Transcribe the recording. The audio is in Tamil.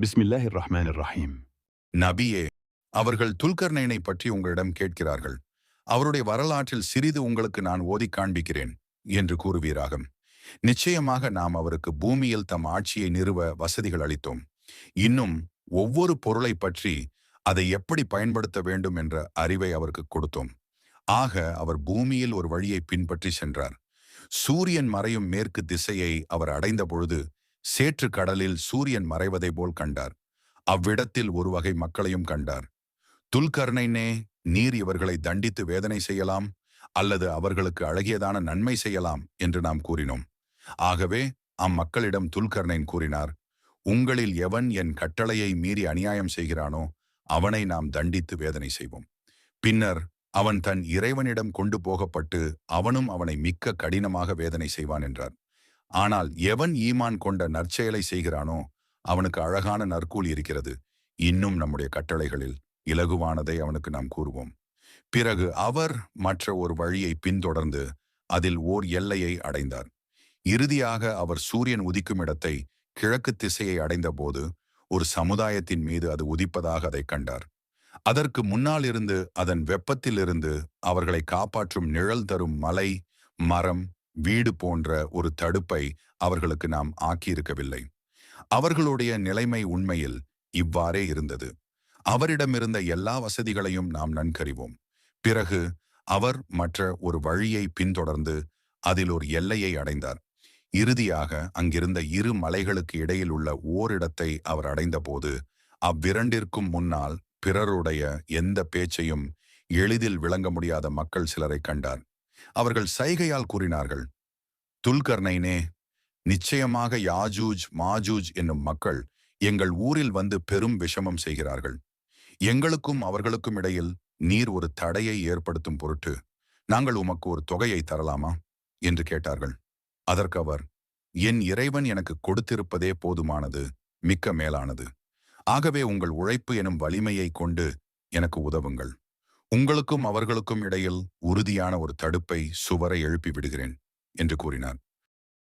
பிஸ்மில்லாஹிர் ரஹ்மானிர் ரஹீம். நபியே, அவர்கள் துல்கர்னைனை பற்றி உங்களிடம் கேட்கிறார்கள். அவருடைய வரலாற்றில் சிறிது உங்களுக்கு நான் ஓதிக் காண்பிக்கிறேன் என்று கூறுவீராக. நிச்சயமாக நாம் அவருக்கு பூமியில் தம் ஆட்சியை நிறுவ வசதிகள் அளித்தோம். இன்னும் ஒவ்வொரு பொருளை பற்றி அதை எப்படி பயன்படுத்த வேண்டும் என்ற அறிவை அவருக்கு கொடுத்தோம். ஆக அவர் பூமியில் ஒரு வழியை பின்பற்றி சென்றார். சூரியன் மறையும் மேற்கு திசையை அவர் அடைந்த பொழுது சேற்று கடலில் சூரியன் மறைவதை போல் கண்டார். அவ்விடத்தில் ஒரு வகை மக்களையும் கண்டார். துல்கர்னைனே, நீர் இவர்களை தண்டித்து வேதனை செய்யலாம் அல்லது அவர்களுக்கு அழகியதான நன்மை செய்யலாம் என்று நாம் கூறினோம். ஆகவே அம்மக்களிடம் துல்கர்னைன் கூறினார், உங்களில் எவன் என் கட்டளையை மீறி அநியாயம் செய்கிறானோ அவனை நாம் தண்டித்து வேதனை செய்வோம். பின்னர் அவன் தன் இறைவனிடம் கொண்டு போகப்பட்டு அவனும் அவனை மிக்க கடினமாக வேதனை செய்வான் என்றார். ஆனால் எவன் ஈமான் கொண்ட நற்செயலை செய்கிறானோ அவனுக்கு அழகான நற்கூலி இருக்கிறது. இன்னும் நம்முடைய கட்டளைகளில் இலகுவானதை அவனுக்கு நாம் கூறுவோம். பிறகு அவர் மற்ற ஒரு வழியை பின்தொடர்ந்து அதில் ஓர் எல்லையை அடைந்தார். இறுதியாக அவர் சூரியன் உதிக்கும் இடத்தை கிழக்கு திசையை அடைந்த போது ஒரு சமுதாயத்தின் மீது அது உதிப்பதாக அதை கண்டார். அதற்கு முன்னால் இருந்து அதன் வெப்பத்திலிருந்து அவர்களை காப்பாற்றும் நிழல் தரும் மலை, மரம், வீடு போன்ற ஒரு தடுப்பை அவர்களுக்கு நாம் ஆக்கியிருக்கவில்லை. அவர்களுடைய நிலைமை உண்மையில் இவ்வாறே இருந்தது. அவரிடமிருந்த எல்லா வசதிகளையும் நாம் நன்கறிவோம். பிறகு அவர் மற்ற ஒரு வழியை பின்தொடர்ந்து அதில் ஒரு எல்லையை அடைந்தார். இறுதியாக அங்கிருந்த இரு மலைகளுக்கு இடையில் உள்ள ஓரிடத்தை அவர் அடைந்தபோது அவ்விரண்டிற்கும் முன்னால் பிறருடைய எந்த பேச்சையும் எளிதில் விளங்க முடியாத மக்கள் சிலரை கண்டார். அவர்கள் சைகையால் கூறினார்கள், துல்கர்னைனே, நிச்சயமாக யாஜூஜ் மாஜூஜ் என்னும் மக்கள் எங்கள் ஊரில் வந்து பெரும் விஷமம் செய்கிறார்கள். எங்களுக்கும் அவர்களுக்கும் இடையில் நீர் ஒரு தடையை ஏற்படுத்தும் பொருட்டு நாங்கள் உமக்கு ஒரு தொகையை தரலாமா என்று கேட்டார்கள். அதற்கு அவர், என் இறைவன் எனக்கு கொடுத்திருப்பதே போதுமானது, மிக்க மேலானது. ஆகவே உங்கள் உழைப்பு எனும் வலிமையை கொண்டு எனக்கு உதவுங்கள். உங்களுக்கும் அவர்களுக்கும் இடையில் உறுதியான ஒரு தடுப்பை, சுவரை எழுப்பி விடுகிறேன் என்று கூறினார்.